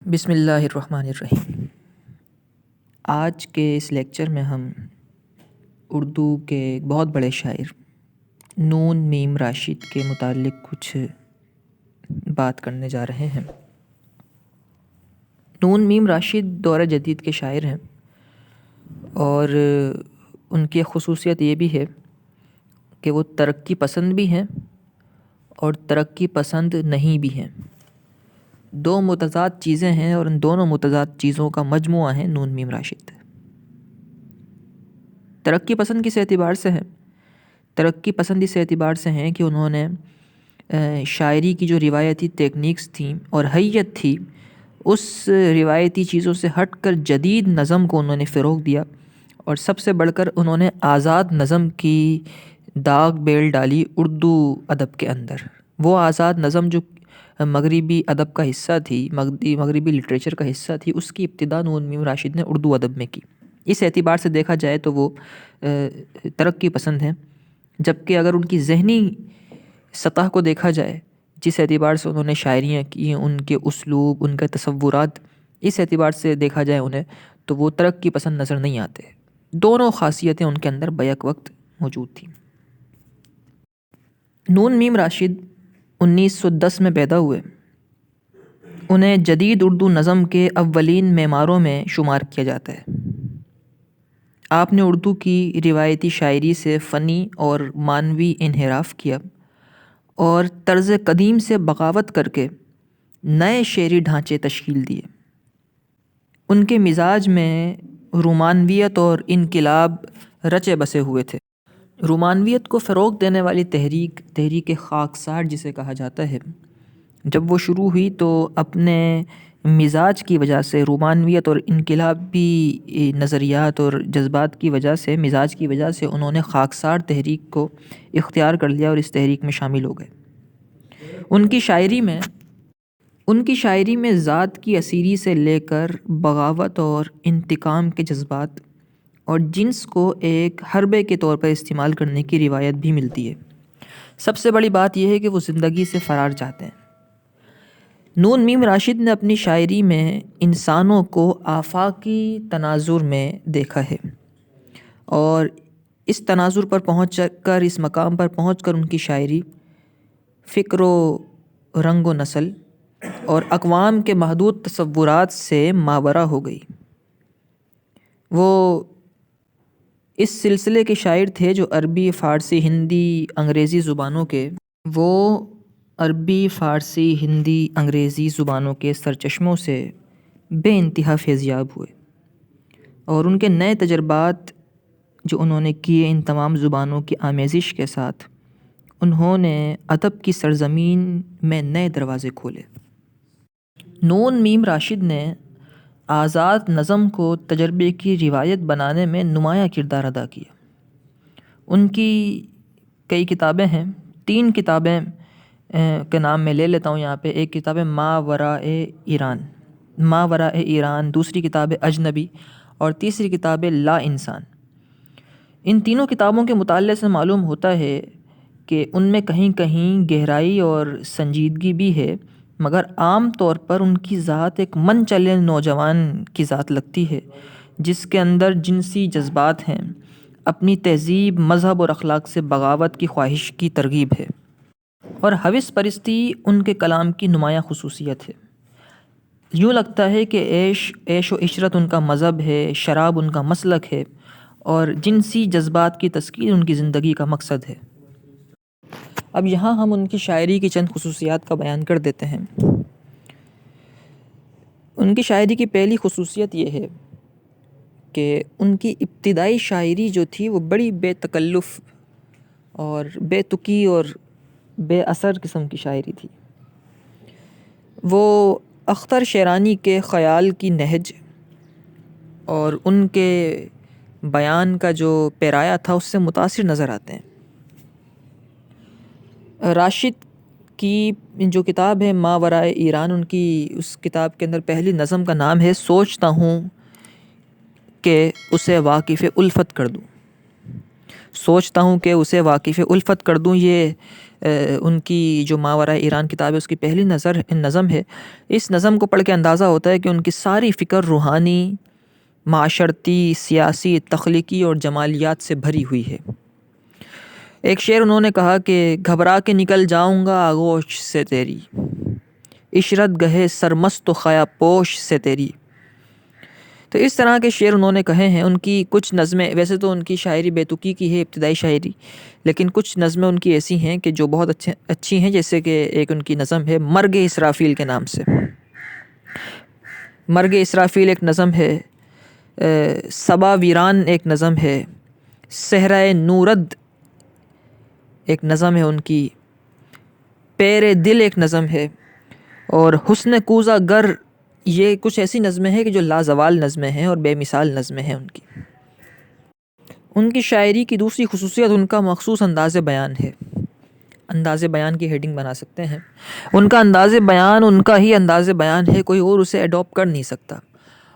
بسم اللہ الرحمن الرحیم۔ آج کے اس لیکچر میں ہم اردو کے ایک بہت بڑے شاعر نون میم راشد کے متعلق کچھ بات کرنے جا رہے ہیں۔ نون میم راشد دور جدید کے شاعر ہیں اور ان کی خصوصیت یہ بھی ہے کہ وہ ترقی پسند بھی ہیں اور ترقی پسند نہیں بھی ہیں۔ دو متضاد چیزیں ہیں اور ان دونوں متضاد چیزوں کا مجموعہ ہے نون میم راشد۔ ترقی پسند کس اعتبار سے ہے؟ ترقی پسند اس اعتبار سے ہیں کہ انہوں نے شاعری کی جو روایتی ٹیکنیکس تھیں اور حیت تھی، اس روایتی چیزوں سے ہٹ کر جدید نظم کو انہوں نے فروغ دیا، اور سب سے بڑھ کر انہوں نے آزاد نظم کی داغ بیل ڈالی اردو ادب کے اندر۔ وہ آزاد نظم جو مغربی ادب کا حصہ تھی، مغربی لٹریچر کا حصہ تھی، اس کی ابتدا نون میم راشد نے اردو ادب میں کی۔ اس اعتبار سے دیکھا جائے تو وہ ترقی پسند ہیں، جبکہ اگر ان کی ذہنی سطح کو دیکھا جائے، جس اعتبار سے انہوں نے شاعریاں کی، ان کے اسلوب، ان کے تصورات، اس اعتبار سے دیکھا جائے انہیں، تو وہ ترقی پسند نظر نہیں آتے۔ دونوں خاصیتیں ان کے اندر بیک وقت موجود تھیں۔ نون میم راشد 1910 میں پیدا ہوئے۔ انہیں جدید اردو نظم کے اولین معماروں میں شمار کیا جاتا ہے۔ آپ نے اردو کی روایتی شاعری سے فنی اور معنوی انحراف کیا اور طرز قدیم سے بغاوت کر کے نئے شعری ڈھانچے تشکیل دیے۔ ان کے مزاج میں رومانویت اور انقلاب رچے بسے ہوئے تھے۔ رومانویت کو فروغ دینے والی تحریک خاکسار جسے کہا جاتا ہے، جب وہ شروع ہوئی تو اپنے مزاج کی وجہ سے، رومانویت اور انقلابی نظریات اور جذبات کی وجہ سے، مزاج کی وجہ سے انہوں نے خاکسار تحریک کو اختیار کر لیا اور اس تحریک میں شامل ہو گئے۔ ان کی شاعری میں ذات کی اسیری سے لے کر بغاوت اور انتقام کے جذبات اور جنس کو ایک حربے کے طور پر استعمال کرنے کی روایت بھی ملتی ہے۔ سب سے بڑی بات یہ ہے کہ وہ زندگی سے فرار چاہتے ہیں۔ نون میم راشد نے اپنی شاعری میں انسانوں کو آفاقی تناظر میں دیکھا ہے، اور اس تناظر پر پہنچ کر، اس مقام پر پہنچ کر ان کی شاعری فکر و رنگ و نسل اور اقوام کے محدود تصورات سے ماورا ہو گئی۔ وہ اس سلسلے کے شاعر تھے جو عربی، فارسی، ہندی، انگریزی زبانوں کے سرچشموں سے بے انتہا فیضیاب ہوئے، اور ان کے نئے تجربات جو انہوں نے کیے، ان تمام زبانوں کی آمیزش کے ساتھ، انہوں نے ادب کی سرزمین میں نئے دروازے کھولے۔ نون میم راشد نے آزاد نظم کو تجربے کی روایت بنانے میں نمایاں کردار ادا کیا۔ ان کی کئی کتابیں ہیں، 3 کتابیں کے نام میں لے لیتا ہوں یہاں پہ۔ ایک کتاب ہے ماورائے ایران، دوسری کتاب ہے اجنبی، اور تیسری کتاب ہے لا انسان۔ ان تینوں کتابوں کے مطالعے سے معلوم ہوتا ہے کہ ان میں کہیں کہیں گہرائی اور سنجیدگی بھی ہے، مگر عام طور پر ان کی ذات ایک من چلے نوجوان کی ذات لگتی ہے، جس کے اندر جنسی جذبات ہیں، اپنی تہذیب، مذہب اور اخلاق سے بغاوت کی خواہش کی ترغیب ہے، اور ہوس پرستی ان کے کلام کی نمایاں خصوصیت ہے۔ یوں لگتا ہے کہ عیش و عشرت ان کا مذہب ہے، شراب ان کا مسلک ہے، اور جنسی جذبات کی تسکین ان کی زندگی کا مقصد ہے۔ اب یہاں ہم ان کی شاعری کی چند خصوصیات کا بیان کر دیتے ہیں۔ ان کی شاعری کی پہلی خصوصیت یہ ہے کہ ان کی ابتدائی شاعری جو تھی وہ بڑی بے تکلف اور بے تکی اور بے اثر قسم کی شاعری تھی۔ وہ اختر شیرانی کے خیال کی نہج اور ان کے بیان کا جو پیرایا تھا اس سے متاثر نظر آتے ہیں۔ راشد کی جو کتاب ہے ماورائے ایران، ان کی اس کتاب کے اندر پہلی نظم کا نام ہے سوچتا ہوں کہ اسے واقف الفت کر دوں۔ سوچتا ہوں کہ اسے واقف الفت کر دوں۔ یہ ان کی جو ماورائے ایران کتاب ہے اس کی پہلی نظم ہے۔ اس نظم کو پڑھ کے اندازہ ہوتا ہے کہ ان کی ساری فکر روحانی، معاشرتی، سیاسی، تخلیقی اور جمالیات سے بھری ہوئی ہے۔ ایک شعر انہوں نے کہا کہ گھبرا کے نکل جاؤں گا آغوش سے تیری، عشرت گہے سرمست و خیا پوش سے تیری۔ تو اس طرح کے شعر انہوں نے کہے ہیں۔ ان کی کچھ نظمیں، ویسے تو ان کی شاعری بے تکی کی ہے، ابتدائی شاعری، لیکن کچھ نظمیں ان کی ایسی ہیں کہ جو بہت اچھی ہیں، جیسے کہ ایک ان کی نظم ہے مرگ اسرافیل کے نام سے۔ مرگ اسرافیل ایک نظم ہے، صبا ویران ایک نظم ہے، صحرائے نورد ایک نظم ہے ان کی، پیر دل ایک نظم ہے، اور حسن کوزہ گر، یہ کچھ ایسی نظمیں ہیں کہ جو لازوال نظمیں ہیں اور بے مثال نظمیں ہیں ان کی۔ ان کی شاعری کی دوسری خصوصیت ان کا مخصوص انداز بیان ہے۔ انداز بیان کی ہیڈنگ بنا سکتے ہیں۔ ان کا انداز بیان ان کا ہی انداز بیان ہے، کوئی اور اسے ایڈاپٹ کر نہیں سکتا،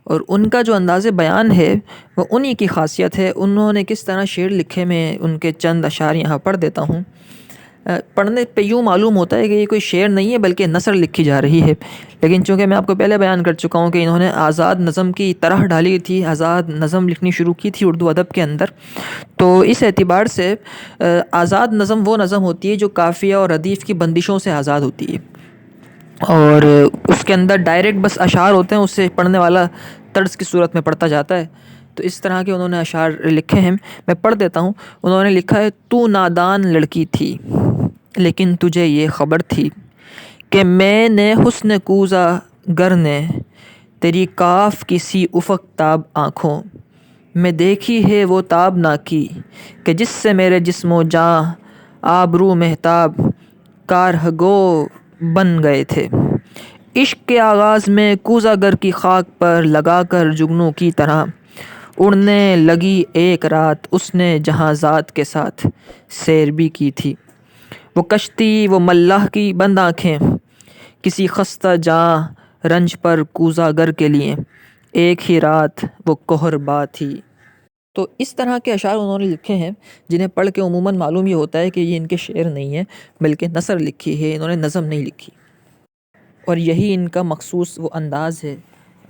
اور ان کا جو انداز بیان ہے وہ انہی کی خاصیت ہے۔ انہوں نے کس طرح شعر لکھے، میں ان کے چند اشعار یہاں پڑھ دیتا ہوں۔ پڑھنے پہ یوں معلوم ہوتا ہے کہ یہ کوئی شعر نہیں ہے بلکہ نثر لکھی جا رہی ہے، لیکن چونکہ میں آپ کو پہلے بیان کر چکا ہوں کہ انہوں نے آزاد نظم کی طرح ڈالی تھی، آزاد نظم لکھنی شروع کی تھی اردو ادب کے اندر، تو اس اعتبار سے آزاد نظم وہ نظم ہوتی ہے جو قافیہ اور ردیف کی بندشوں سے آزاد ہوتی ہے، اور اس کے اندر ڈائریکٹ بس اشعار ہوتے ہیں، اس سے پڑھنے والا طرز کی صورت میں پڑھتا جاتا ہے۔ تو اس طرح کے انہوں نے اشعار لکھے ہیں، میں پڑھ دیتا ہوں۔ انہوں نے لکھا ہے: تو نادان لڑکی تھی لیکن تجھے یہ خبر تھی کہ میں نے حسن کوزہ گر نے تیری کاف کی سی افق تاب آنکھوں میں دیکھی ہے وہ تابناکی کہ جس سے میرے جسم و جاں آبرو مہتاب کارہگو بن گئے تھے۔ عشق کے آغاز میں کوزہ گر کی خاک پر لگا کر جگنوں کی طرح اڑنے لگی ایک رات اس نے جہاں ذات کے ساتھ سیر بھی کی تھی۔ وہ کشتی، وہ ملاح کی بند آنکھیں، کسی خستہ جاں رنج پر کوزہ گر کے لیے ایک ہی رات وہ کہربا تھی۔ تو اس طرح کے اشعار انہوں نے لکھے ہیں جنہیں پڑھ کے عموماً معلوم یہ ہوتا ہے کہ یہ ان کے شعر نہیں ہیں بلکہ نثر لکھی ہے، انہوں نے نظم نہیں لکھی، اور یہی ان کا مخصوص وہ انداز ہے،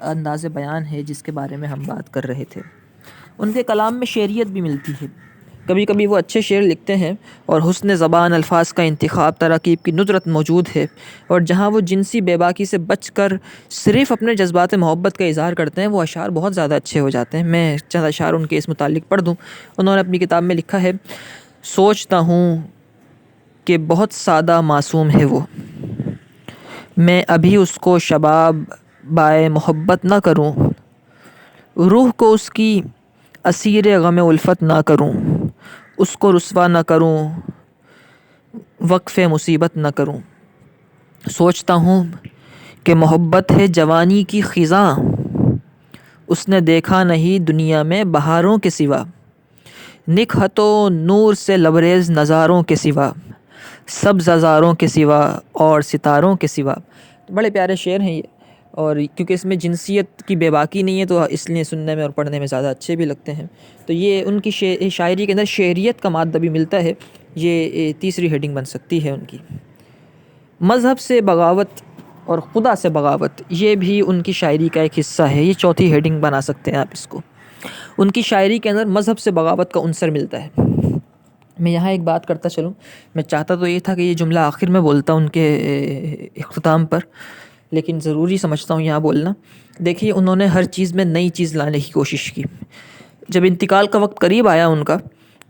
انداز بیان ہے جس کے بارے میں ہم بات کر رہے تھے۔ ان کے کلام میں شعریت بھی ملتی ہے، کبھی کبھی وہ اچھے شعر لکھتے ہیں اور حسن زبان، الفاظ کا انتخاب، تراکیب کی ندرت موجود ہے، اور جہاں وہ جنسی بے باکی سے بچ کر صرف اپنے جذبات محبت کا اظہار کرتے ہیں وہ اشعار بہت زیادہ اچھے ہو جاتے ہیں۔ میں چند اشعار ان کے اس متعلق پڑھ دوں۔ انہوں نے اپنی کتاب میں لکھا ہے: سوچتا ہوں کہ بہت سادہ معصوم ہے وہ، میں ابھی اس کو شباب بائے محبت نہ کروں، روح کو اس کی اسیر غم الفت نہ کروں، اس کو رسوا نہ کروں، وقف مصیبت نہ کروں۔ سوچتا ہوں کہ محبت ہے جوانی کی خزاں، اس نے دیکھا نہیں دنیا میں بہاروں کے سوا، نکہت و نور سے لبریز نظاروں کے سوا، سبز ہزاروں کے سوا اور ستاروں کے سوا۔ بڑے پیارے شعر ہیں یہ، اور کیونکہ اس میں جنسیت کی بے باکی نہیں ہے تو اس لیے سننے میں اور پڑھنے میں زیادہ اچھے بھی لگتے ہیں۔ تو یہ ان کی شاعری کے اندر شعریت کا مادہ بھی ملتا ہے، یہ تیسری ہیڈنگ بن سکتی ہے ان کی۔ مذہب سے بغاوت اور خدا سے بغاوت، یہ بھی ان کی شاعری کا ایک حصہ ہے، یہ چوتھی ہیڈنگ بنا سکتے ہیں آپ اس کو۔ ان کی شاعری کے اندر مذہب سے بغاوت کا عنصر ملتا ہے۔ میں یہاں ایک بات کرتا چلوں، میں چاہتا تو یہ تھا کہ یہ جملہ آخر میں بولتا ان کے اختتام پر، لیکن ضروری سمجھتا ہوں یہاں بولنا۔ دیکھیے، انہوں نے ہر چیز میں نئی چیز لانے کی کوشش کی۔ جب انتقال کا وقت قریب آیا ان کا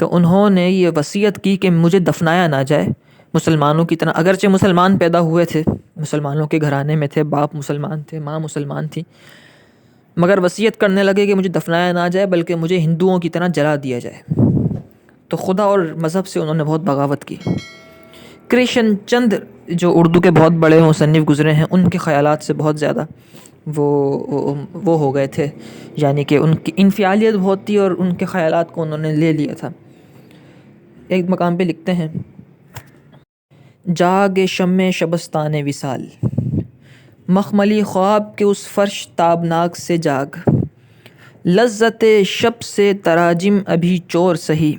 تو انہوں نے یہ وصیت کی کہ مجھے دفنایا نہ جائے مسلمانوں کی طرح، اگرچہ مسلمان پیدا ہوئے تھے، مسلمانوں کے گھرانے میں تھے، باپ مسلمان تھے، ماں مسلمان تھی، مگر وصیت کرنے لگے کہ مجھے دفنایا نہ جائے بلکہ مجھے ہندوؤں کی طرح جلا دیا جائے۔ تو خدا اور مذہب سے انہوں نے بہت بغاوت کی۔ کرشن چندر جو اردو کے بہت بڑے مصنف گزرے ہیں، ان کے خیالات سے بہت زیادہ وہ ہو گئے تھے، یعنی کہ ان کی انفعالیت بہت تھی اور ان کے خیالات کو انہوں نے لے لیا تھا۔ ایک مقام پہ لکھتے ہیں: جاگ شمع شبستان وصال، مخملی خواب کے اس فرش تابناک سے جاگ، لذت شب سے تراجم ابھی چور سہی،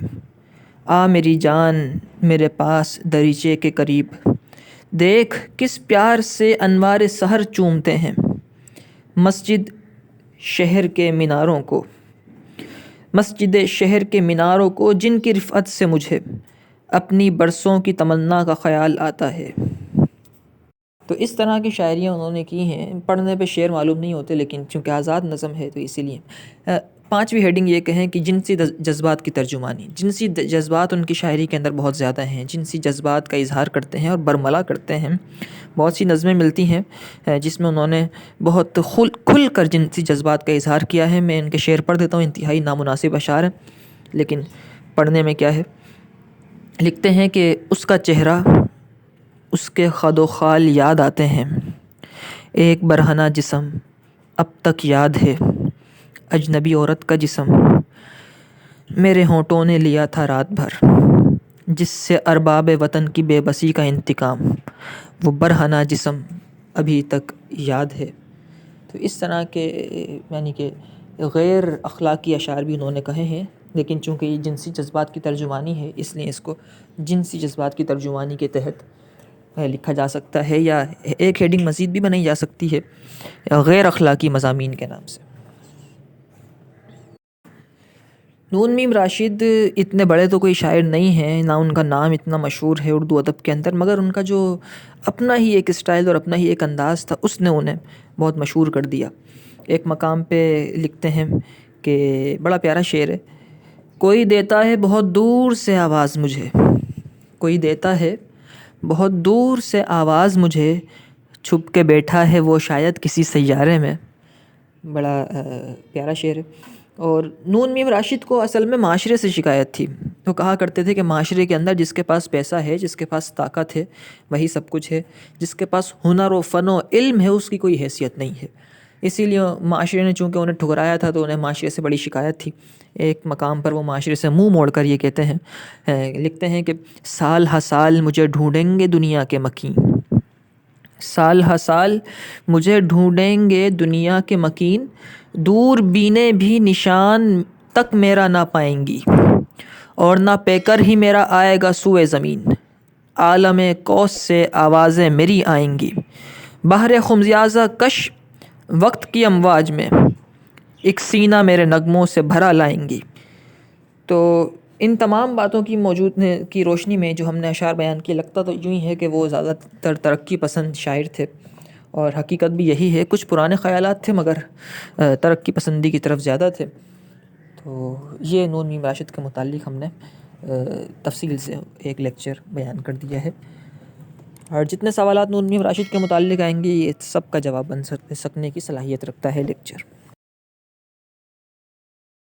آ میری جان میرے پاس دریچے کے قریب، دیکھ کس پیار سے انوار سحر چومتے ہیں مسجد شہر کے میناروں کو، مسجد شہر کے میناروں کو، جن کی رفعت سے مجھے اپنی برسوں کی تمنا کا خیال آتا ہے۔ تو اس طرح کی شاعریاں انہوں نے کی ہیں، پڑھنے پہ شعر معلوم نہیں ہوتے، لیکن چونکہ آزاد نظم ہے تو اسی لیے۔ پانچویں ہیڈنگ یہ کہیں کہ جنسی جذبات کی ترجمانی۔ جنسی جذبات ان کی شاعری کے اندر بہت زیادہ ہیں، جنسی جذبات کا اظہار کرتے ہیں اور برملا کرتے ہیں۔ بہت سی نظمیں ملتی ہیں جس میں انہوں نے بہت کھل کر جنسی جذبات کا اظہار کیا ہے۔ میں ان کے شعر پڑھ دیتا ہوں، انتہائی نامناسب اشعار ہیں لیکن پڑھنے میں کیا ہے۔ لکھتے ہیں کہ اس کا چہرہ، اس کے خد و خال یاد آتے ہیں، ایک برہنہ جسم اب تک یاد ہے، اجنبی عورت کا جسم میرے ہونٹوں نے لیا تھا رات بھر، جس سے ارباب وطن کی بے بسی کا انتقام، وہ برہنہ جسم ابھی تک یاد ہے۔ تو اس طرح کے یعنی کہ غیر اخلاقی اشعار بھی انہوں نے کہے ہیں، لیکن چونکہ یہ جنسی جذبات کی ترجمانی ہے اس لیے اس کو جنسی جذبات کی ترجمانی کے تحت لکھا جا سکتا ہے، یا ایک ہیڈنگ مزید بھی بنائی جا سکتی ہے غیر اخلاقی مضامین کے نام سے۔ نون میم راشد اتنے بڑے تو کوئی شاعر نہیں ہیں، نہ ان کا نام اتنا مشہور ہے اردو ادب کے اندر، مگر ان کا جو اپنا ہی ایک اسٹائل اور اپنا ہی ایک انداز تھا اس نے انہیں بہت مشہور کر دیا۔ ایک مقام پہ لکھتے ہیں کہ بڑا پیارا شعر ہے، کوئی دیتا ہے بہت دور سے آواز مجھے، کوئی دیتا ہے بہت دور سے آواز مجھے، چھپ کے بیٹھا ہے وہ شاید کسی سیارے میں۔ بڑا پیارا شعر ہے۔ اور نون میم راشد کو اصل میں معاشرے سے شکایت تھی، وہ کہا کرتے تھے کہ معاشرے کے اندر جس کے پاس پیسہ ہے، جس کے پاس طاقت ہے وہی سب کچھ ہے، جس کے پاس ہنر و فن و علم ہے اس کی کوئی حیثیت نہیں ہے۔ اسی لیے معاشرے نے چونکہ انہیں ٹھکرایا تھا تو انہیں معاشرے سے بڑی شکایت تھی۔ ایک مقام پر وہ معاشرے سے منہ موڑ کر یہ کہتے ہیں، لکھتے ہیں کہ سال ہا سال مجھے ڈھونڈیں گے دنیا کے مکین، سال ہا سال مجھے ڈھونڈیں گے دنیا کے مکین، دور بینے بھی نشان تک میرا نہ پائیں گی، اور نہ پے کر ہی میرا آئے گا سوئے زمین، عالم کوس سے آوازیں میری آئیں گی، بحر خمیازہ کش وقت کی امواج میں ایک سینہ میرے نغموں سے بھرا لائیں گی۔ تو ان تمام باتوں کی روشنی میں جو ہم نے اشعار بیان کیے، لگتا تو یوں ہی ہے کہ وہ زیادہ تر ترقی پسند شاعر تھے، اور حقیقت بھی یہی ہے، کچھ پرانے خیالات تھے مگر ترقی پسندی کی طرف زیادہ تھے۔ تو یہ نون میم راشد کے متعلق ہم نے تفصیل سے ایک لیکچر بیان کر دیا ہے، اور جتنے سوالات نون میم راشد کے متعلق آئیں گے یہ سب کا جواب بن سکنے کی صلاحیت رکھتا ہے لیکچر۔